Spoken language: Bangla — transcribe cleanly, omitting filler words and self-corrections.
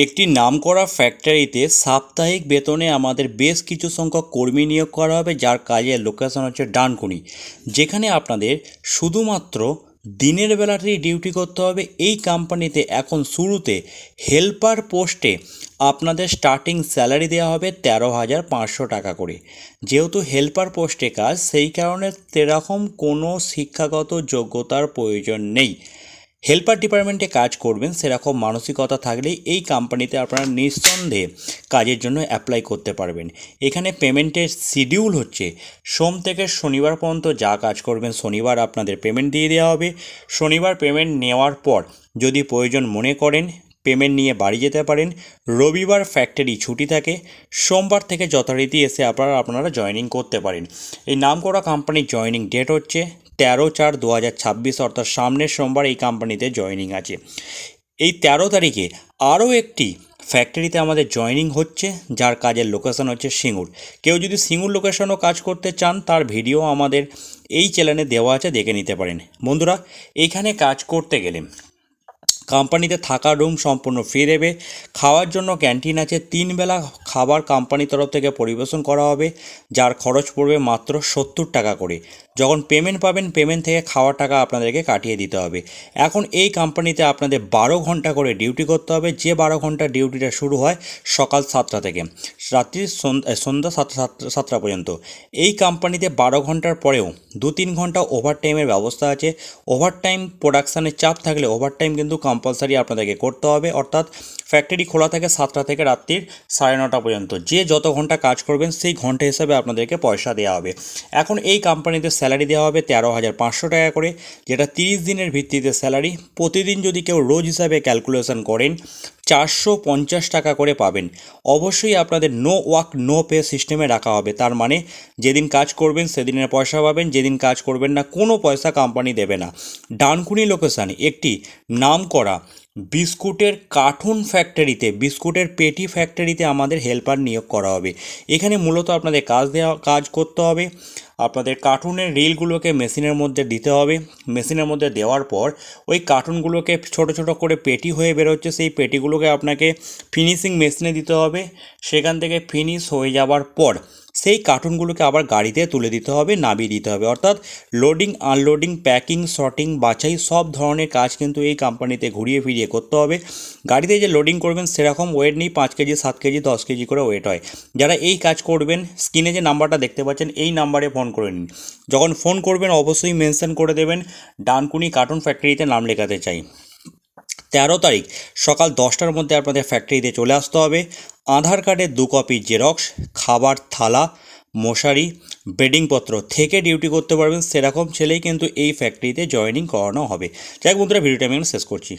একটি নামকরা ফ্যাক্টরিতে সাপ্তাহিক বেতনে আমাদের বেশ কিছু সংখ্যক কর্মী নিয়োগ করা হবে, যার কাজের লোকেশন হচ্ছে ডানকুনি, যেখানে আপনাদের শুধুমাত্র দিনের বেলাতেই ডিউটি করতে হবে। এই কোম্পানিতে এখন শুরুতে হেল্পার পোস্টে আপনাদের স্টার্টিং স্যালারি দেওয়া হবে 13,500 টাকা করে। যেহেতু হেল্পার পোস্টে কাজ, সেই কারণে সেরকম কোনো শিক্ষাগত যোগ্যতার প্রয়োজন নেই। হেল্পার ডিপার্টমেন্টে কাজ করবেন সেরকম মানসিকতা থাকলেই এই কোম্পানিতে আপনারা নিঃসন্দেহে কাজের জন্য অ্যাপ্লাই করতে পারবেন। এখানে পেমেন্টের শিডিউল হচ্ছে সোম থেকে শনিবার পর্যন্ত যা কাজ করবেন শনিবার আপনাদের পেমেন্ট দিয়ে দেওয়া হবে। শনিবার পেমেন্ট নেওয়ার পর যদি প্রয়োজন মনে করেন পেমেন্ট নিয়ে বাড়ি যেতে পারেন। রবিবার ফ্যাক্টরি ছুটি থাকে। সোমবার থেকে যথারীতি এসে আপনারা জয়েনিং করতে পারেন। এই নামকরা কোম্পানির জয়েনিং ডেট হচ্ছে 13/4/2026, অর্থাৎ সামনের সোমবার এই কোম্পানিতে জয়েনিং আছে। এই 13 তারিখে আরও একটি ফ্যাক্টরিতে আমাদের জয়েনিং হচ্ছে, যার কাজের লোকেশন হচ্ছে সিঙ্গুর। কেউ যদি সিঙ্গুর লোকেশনও কাজ করতে চান তার ভিডিও আমাদের এই চ্যানেলে দেওয়া আছে, দেখে নিতে পারেন। বন্ধুরা, এইখানে কাজ করতে গেলে কোম্পানিতে থাকার রুম সম্পূর্ণ ফ্রি দেবে। খাওয়ার জন্য ক্যান্টিন আছে। 3 বেলা খাবার কোম্পানির তরফ থেকে পরিবেশন করা হবে, যার খরচ পড়বে মাত্র 70 টাকা করে। যখন পেমেন্ট পাবেন পেমেন্ট থেকে খাওয়ার টাকা আপনাদেরকে কাটিয়ে দিতে হবে। এখন এই কোম্পানিতে আপনাদের 12 ঘন্টা করে ডিউটি করতে হবে। যে 12 ঘন্টা ডিউটিটা শুরু হয় সকাল 7টা থেকে রাত্রি সন্ধ্যা 7টা পর্যন্ত। এই কোম্পানিতে 12 ঘন্টার পরেও 2-3 ঘন্টা ওভারটাইমের ব্যবস্থা আছে। ওভারটাইম প্রোডাকশানের চাপ থাকলে ওভারটাইম কিন্তু কম্পালসারি আপনাদেরকে করতে হবে। অর্থাৎ ফ্যাক্টরি খোলা থাকে 7টা থেকে রাত্রির 9:30 পর্যন্ত। যে যত ঘন্টা কাজ করবেন সেই ঘন্টা হিসাবে আপনাদেরকে পয়সা দেওয়া হবে। এখন এই কোম্পানিতে স্যালারি দেওয়া হবে 13,500 টাকা করে, যেটা 30 দিনের ভিত্তিতে স্যালারি। প্রতিদিন যদি কেউ রোজ হিসাবে ক্যালকুলেশন করেন 450 টাকা করে পাবেন। অবশ্যই আপনাদের নো ওয়ার্ক নো পে সিস্টেমে রাখা হবে। তার মানে যেদিন কাজ করবেন সেদিনের পয়সা পাবেন, যেদিন কাজ করবেন না কোনো পয়সা কোম্পানি দেবে না। ডানকুনি লোকেশান একটি নামকরা বিস্কুটের কার্টুন ফ্যাক্টরিতে, বিস্কুটের পেটি ফ্যাক্টরিতে আমাদের হেল্পার নিয়োগ করা হবে। এখানে মূলত আপনাদের কাজ করতে হবে। আপনাদের কার্টুনের রিলগুলোকে মেশিনের মধ্যে দিতে হবে। মেশিনের মধ্যে দেওয়ার পর ওই কার্টুনগুলোকে ছোট ছোট করে পেটি হয়ে বেরোচ্ছে, সেই পেটিগুলোকে আপনাকে ফিনিশিং মেশিনে দিতে হবে। সেখান থেকে ফিনিশ হয়ে যাওয়ার পর সেই কার্টুনগুলোকে আবার গাড়িতে তুলে দিতে হবে, নামিয়ে দিতে হবে। অর্থাৎ লোডিং আনলোডিং প্যাকিং শর্টিং বাছাই সব ধরনের কাজ কিন্তু এই কোম্পানিতে ঘুরিয়ে ফিরিয়ে করতে হবে। গাড়িতে যে লোডিং করবেন সেরকম ওয়েট নেই, 5 কেজি 7 কেজি 10 কেজি করে ওয়েট হয়। যারা এই কাজ করবেন স্ক্রিনে যে নাম্বারটা দেখতে পাচ্ছেন এই নাম্বারে ফোন করে নিন। যখন ফোন করবেন অবশ্যই মেনশন করে দেবেন ডানকুনি কার্টুন ফ্যাক্টরিতে নাম লেখাতে চাই। 13 তারিখ সকাল 10টার মধ্যে আপনাদের ফ্যাক্টরিতে চলে আসতে হবে। আধার কার্ডের 2 কপি জেরক্স, খাবার থালা, মশারি, বেডিংপত্র থেকে ডিউটি করতে পারবেন সেরকম ছেলেই কিন্তু এই ফ্যাক্টরিতে জয়েনিং করানো হবে। যাই হোক বন্ধুরা, ভিডিওটা আমি শেষ করছি।